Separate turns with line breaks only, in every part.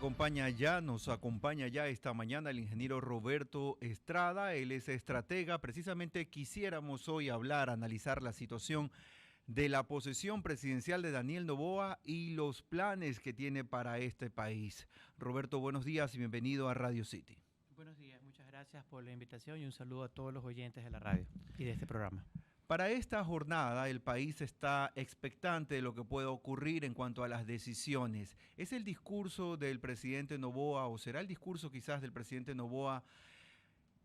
Nos acompaña ya esta mañana el ingeniero Roberto Estrada, él es estratega. Precisamente quisiéramos hoy analizar la situación de la posesión presidencial de Daniel Noboa y los planes que tiene para este país. Roberto, buenos días y bienvenido a Radio City.
Buenos días, muchas gracias por la invitación y un saludo a todos los oyentes de la radio y de este programa.
Para esta jornada, el país está expectante de lo que pueda ocurrir en cuanto a las decisiones. ¿Es el discurso del presidente Noboa o será el discurso quizás del presidente Noboa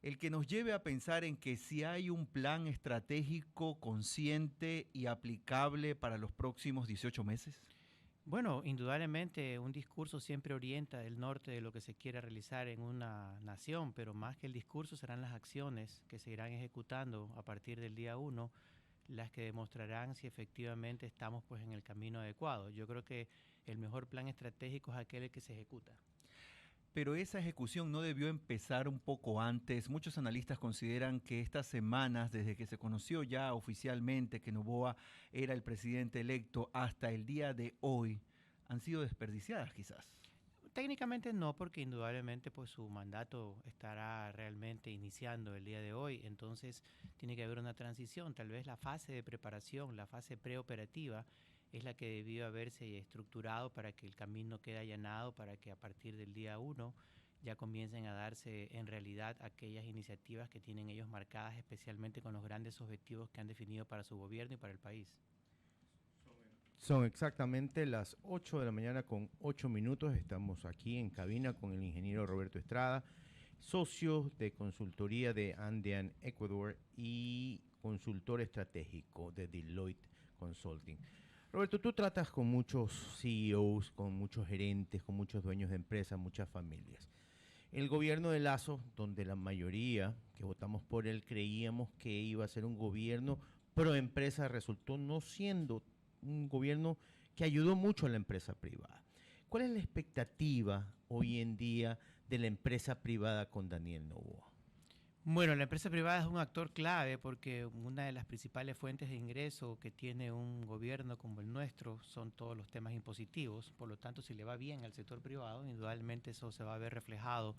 el que nos lleve a pensar en que si hay un plan estratégico consciente y aplicable para los próximos 18 meses?
Bueno, indudablemente un discurso siempre orienta el norte de lo que se quiere realizar en una nación, pero más que el discurso serán las acciones que se irán ejecutando a partir del día 1, las que demostrarán si efectivamente estamos pues en el camino adecuado. Yo creo que el mejor plan estratégico es aquel que se ejecuta.
Pero esa ejecución no debió empezar un poco antes. Muchos analistas consideran que estas semanas, desde que se conoció ya oficialmente que Noboa era el presidente electo hasta el día de hoy, han sido desperdiciadas quizás.
Técnicamente no, porque indudablemente pues su mandato estará realmente iniciando el día de hoy, entonces tiene que haber una transición. Tal vez la fase de preparación, la fase preoperativa, es la que debió haberse estructurado para que el camino quede allanado, para que a partir del día 1 ya comiencen a darse en realidad aquellas iniciativas que tienen ellos marcadas, especialmente con los grandes objetivos que han definido para su gobierno y para el país.
Son exactamente las 8 de la mañana con 8 minutos. Estamos aquí en cabina con el ingeniero Roberto Estrada, socio de consultoría de Andean Ecuador y consultor estratégico de Deloitte Consulting. Roberto, tú tratas con muchos CEOs, con muchos gerentes, con muchos dueños de empresas, muchas familias. El gobierno de Lasso, donde la mayoría que votamos por él creíamos que iba a ser un gobierno pro empresa, resultó no siendo un gobierno que ayudó mucho a la empresa privada. ¿Cuál es la expectativa hoy en día de la empresa privada con Daniel Noboa?
Bueno, la empresa privada es un actor clave porque una de las principales fuentes de ingreso que tiene un gobierno como el nuestro son todos los temas impositivos. Por lo tanto, si le va bien al sector privado, indudablemente eso se va a ver reflejado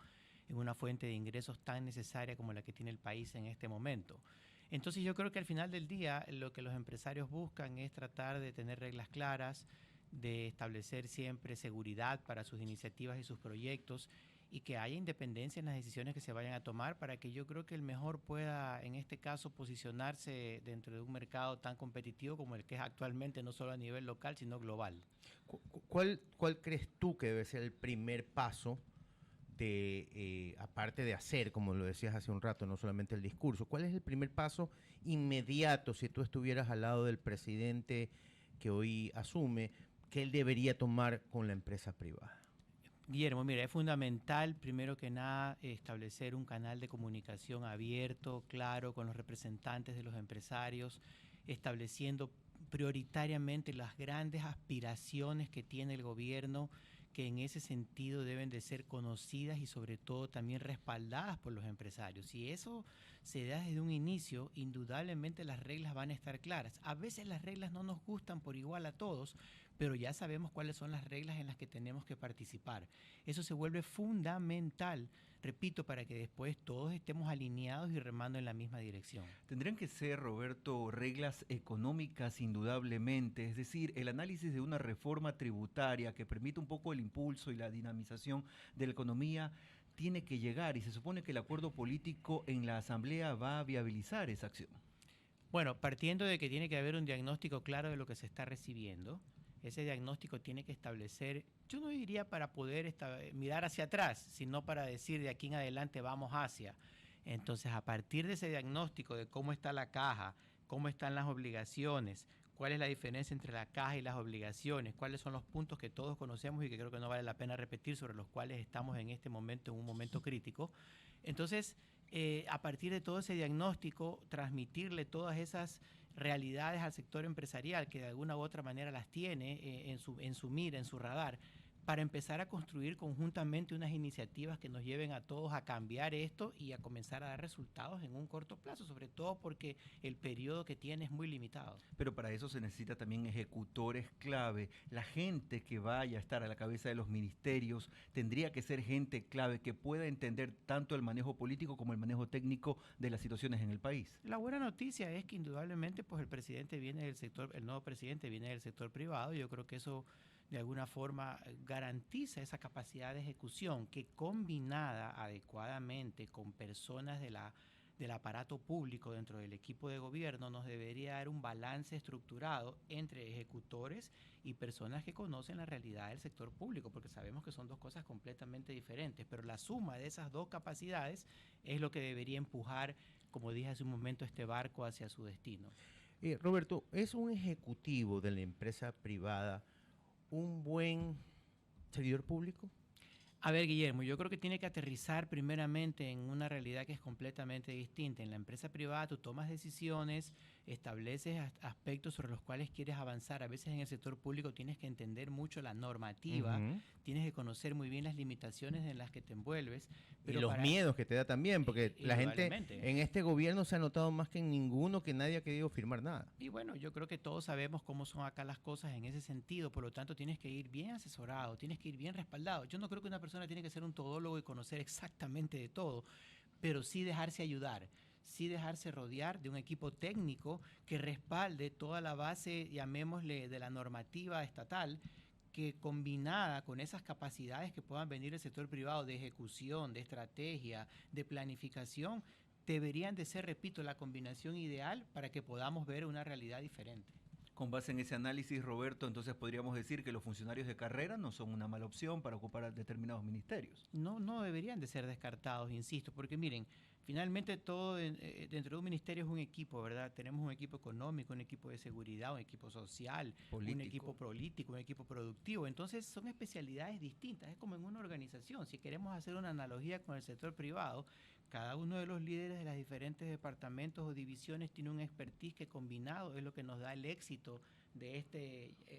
en una fuente de ingresos tan necesaria como la que tiene el país en este momento. Entonces yo creo que al final del día lo que los empresarios buscan es tratar de tener reglas claras, de establecer siempre seguridad para sus iniciativas y sus proyectos y que haya independencia en las decisiones que se vayan a tomar para que yo creo que el mejor pueda, en este caso, posicionarse dentro de un mercado tan competitivo como el que es actualmente, no solo a nivel local, sino global.
¿Cuál crees tú que debe ser el primer paso de, aparte de hacer, como lo decías hace un rato, no solamente el discurso? ¿Cuál es el primer paso inmediato si tú estuvieras al lado del presidente que hoy asume, que él debería tomar con la empresa privada?
Guillermo, mira, es fundamental, primero que nada, establecer un canal de comunicación abierto, claro, con los representantes de los empresarios, estableciendo prioritariamente las grandes aspiraciones que tiene el gobierno, que en ese sentido deben de ser conocidas y sobre todo también respaldadas por los empresarios. Si eso se da desde un inicio, indudablemente las reglas van a estar claras. A veces las reglas no nos gustan por igual a todos, pero ya sabemos cuáles son las reglas en las que tenemos que participar. Eso se vuelve fundamental, repito, para que después todos estemos alineados y remando en la misma dirección.
Tendrían que ser, Roberto, reglas económicas indudablemente, es decir, el análisis de una reforma tributaria que permita un poco el impulso y la dinamización de la economía tiene que llegar y se supone que el acuerdo político en la Asamblea va a viabilizar esa acción.
Bueno, partiendo de que tiene que haber un diagnóstico claro de lo que se está recibiendo, ese diagnóstico tiene que establecer, yo no diría para poder mirar hacia atrás, sino para decir de aquí en adelante vamos hacia. Entonces, a partir de ese diagnóstico de cómo está la caja, cómo están las obligaciones, cuál es la diferencia entre la caja y las obligaciones, cuáles son los puntos que todos conocemos y que creo que no vale la pena repetir, sobre los cuales estamos en este momento, en un momento crítico. Entonces, a partir de todo ese diagnóstico, transmitirle todas esas realidades al sector empresarial, que de alguna u otra manera las tiene en su mira, en su radar, para empezar a construir conjuntamente unas iniciativas que nos lleven a todos a cambiar esto y a comenzar a dar resultados en un corto plazo, sobre todo porque el periodo que tiene es muy limitado.
Pero para eso se necesita también ejecutores clave. La gente que vaya a estar a la cabeza de los ministerios tendría que ser gente clave que pueda entender tanto el manejo político como el manejo técnico de las situaciones en el país.
La buena noticia es que indudablemente pues el presidente viene del sector, el nuevo presidente viene del sector privado. Yo creo que eso de alguna forma garantiza esa capacidad de ejecución que, combinada adecuadamente con personas del aparato público dentro del equipo de gobierno, nos debería dar un balance estructurado entre ejecutores y personas que conocen la realidad del sector público, porque sabemos que son dos cosas completamente diferentes, pero la suma de esas dos capacidades es lo que debería empujar, como dije hace un momento, este barco hacia su destino.
Roberto, ¿es un ejecutivo de la empresa privada un buen servidor público?
A ver, Guillermo, yo creo que tiene que aterrizar primeramente en una realidad que es completamente distinta. En la empresa privada tú tomas decisiones, estableces aspectos sobre los cuales quieres avanzar. A veces en el sector público tienes que entender mucho la normativa, tienes que conocer muy bien las limitaciones en las que te envuelves.
Pero y los miedos que te da también, porque la gente en este gobierno se ha notado más que en ninguno que nadie ha querido firmar nada.
Y bueno, yo creo que todos sabemos cómo son acá las cosas en ese sentido, por lo tanto tienes que ir bien asesorado, tienes que ir bien respaldado. Yo no creo que una persona tiene que ser un todólogo y conocer exactamente de todo, pero sí dejarse ayudar, sí dejarse rodear de un equipo técnico que respalde toda la base, llamémosle, de la normativa estatal, que combinada con esas capacidades que puedan venir del sector privado de ejecución, de estrategia, de planificación, deberían de ser, repito, la combinación ideal para que podamos ver una realidad diferente.
Con base en ese análisis, Roberto, entonces podríamos decir que los funcionarios de carrera no son una mala opción para ocupar determinados ministerios.
No deberían de ser descartados, insisto, porque miren, finalmente todo dentro de un ministerio es un equipo, ¿verdad? Tenemos un equipo económico, un equipo de seguridad, un equipo social, político. Un equipo político, un equipo productivo. Entonces son especialidades distintas, es como en una organización. Si queremos hacer una analogía con el sector privado, cada uno de los líderes de los diferentes departamentos o divisiones tiene un expertise que combinado es lo que nos da el éxito de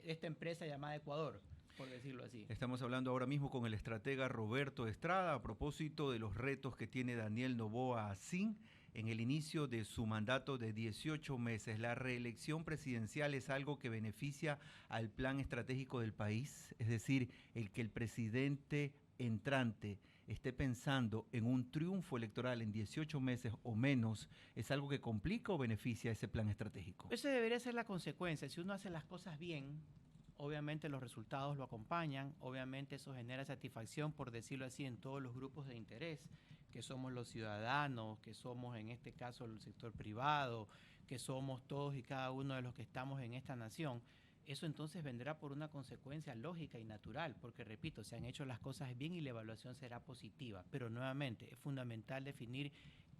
esta empresa llamada Ecuador, por decirlo así.
Estamos hablando ahora mismo con el estratega Roberto Estrada a propósito de los retos que tiene Daniel Noboa Asín en el inicio de su mandato de 18 meses. ¿La reelección presidencial es algo que beneficia al plan estratégico del país? Es decir, el que el presidente entrante esté pensando en un triunfo electoral en 18 meses o menos, ¿es algo que complica o beneficia ese plan estratégico?
Esa debería ser la consecuencia. Si uno hace las cosas bien, obviamente los resultados lo acompañan, obviamente eso genera satisfacción, por decirlo así, en todos los grupos de interés, que somos los ciudadanos, que somos en este caso el sector privado, que somos todos y cada uno de los que estamos en esta nación. Eso entonces vendrá por una consecuencia lógica y natural, porque repito, se han hecho las cosas bien y la evaluación será positiva. Pero nuevamente es fundamental definir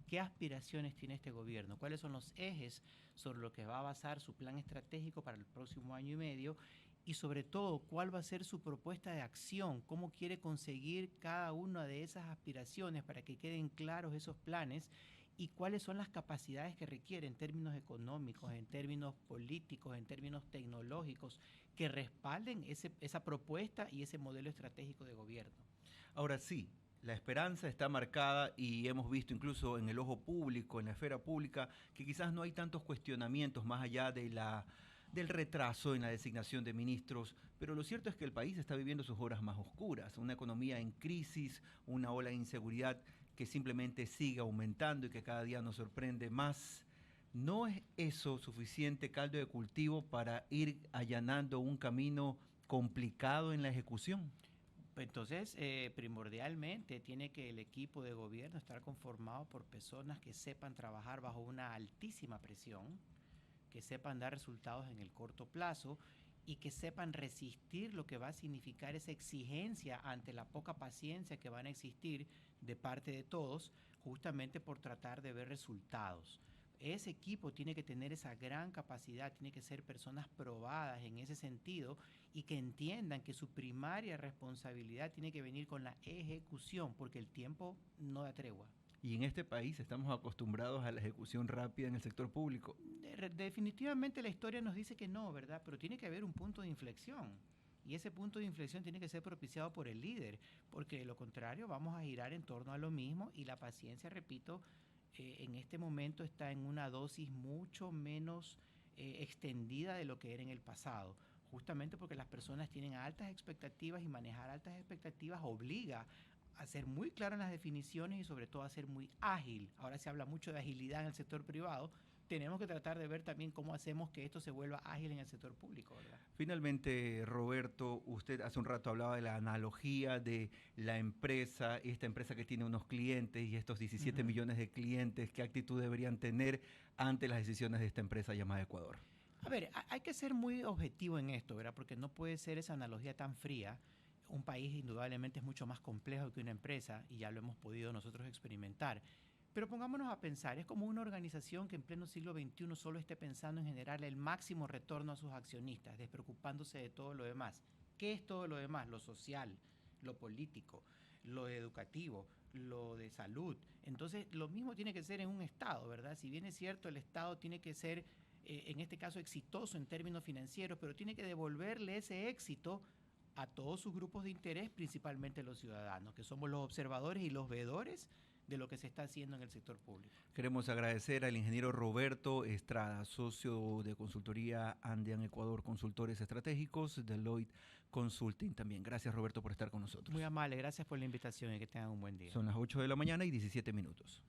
qué aspiraciones tiene este gobierno, cuáles son los ejes sobre los que va a basar su plan estratégico para el próximo año y medio y sobre todo cuál va a ser su propuesta de acción, cómo quiere conseguir cada una de esas aspiraciones para que queden claros esos planes y cuáles son las capacidades que requiere en términos económicos, en términos políticos, en términos tecnológicos, que respalden esa propuesta y ese modelo estratégico de gobierno.
Ahora sí, la esperanza está marcada y hemos visto incluso en el ojo público, en la esfera pública, que quizás no hay tantos cuestionamientos más allá del retraso en la designación de ministros, pero lo cierto es que el país está viviendo sus horas más oscuras, una economía en crisis, una ola de inseguridad que simplemente sigue aumentando y que cada día nos sorprende más. ¿No es eso suficiente caldo de cultivo para ir allanando un camino complicado en la ejecución?
Entonces, primordialmente tiene que el equipo de gobierno estar conformado por personas que sepan trabajar bajo una altísima presión, que sepan dar resultados en el corto plazo y que sepan resistir lo que va a significar esa exigencia ante la poca paciencia que van a existir de parte de todos, justamente por tratar de ver resultados. Ese equipo tiene que tener esa gran capacidad, tiene que ser personas probadas en ese sentido y que entiendan que su primaria responsabilidad tiene que venir con la ejecución, porque el tiempo no da tregua.
Y en este país estamos acostumbrados a la ejecución rápida en el sector público.
Definitivamente la historia nos dice que no, ¿verdad? Pero tiene que haber un punto de inflexión. Y ese punto de inflexión tiene que ser propiciado por el líder, porque de lo contrario vamos a girar en torno a lo mismo y la paciencia, repito, en este momento está en una dosis mucho menos extendida de lo que era en el pasado, justamente porque las personas tienen altas expectativas y manejar altas expectativas obliga a ser muy claro en las definiciones y sobre todo a ser muy ágil. Ahora se habla mucho de agilidad en el sector privado. Tenemos que tratar de ver también cómo hacemos que esto se vuelva ágil en el sector público, ¿verdad?
Finalmente, Roberto, usted hace un rato hablaba de la analogía de la empresa, esta empresa que tiene unos clientes y estos 17 millones de clientes, ¿qué actitud deberían tener ante las decisiones de esta empresa llamada Ecuador?
A ver, hay que ser muy objetivo en esto, ¿verdad? Porque no puede ser esa analogía tan fría. Un país indudablemente es mucho más complejo que una empresa y ya lo hemos podido nosotros experimentar. Pero pongámonos a pensar, es como una organización que en pleno siglo XXI solo esté pensando en generar el máximo retorno a sus accionistas, despreocupándose de todo lo demás. ¿Qué es todo lo demás? Lo social, lo político, lo educativo, lo de salud. Entonces, lo mismo tiene que ser en un Estado, ¿verdad? Si bien es cierto, el Estado tiene que ser, en este caso, exitoso en términos financieros, pero tiene que devolverle ese éxito a todos sus grupos de interés, principalmente los ciudadanos, que somos los observadores y los veedores de lo que se está haciendo en el sector público.
Queremos agradecer al ingeniero Roberto Estrada, socio de consultoría Andean Ecuador Consultores Estratégicos, Deloitte Consulting también. Gracias, Roberto, por estar con nosotros.
Muy amable, gracias por la invitación y que tengan un buen día.
Son las 8 de la mañana y 17 minutos.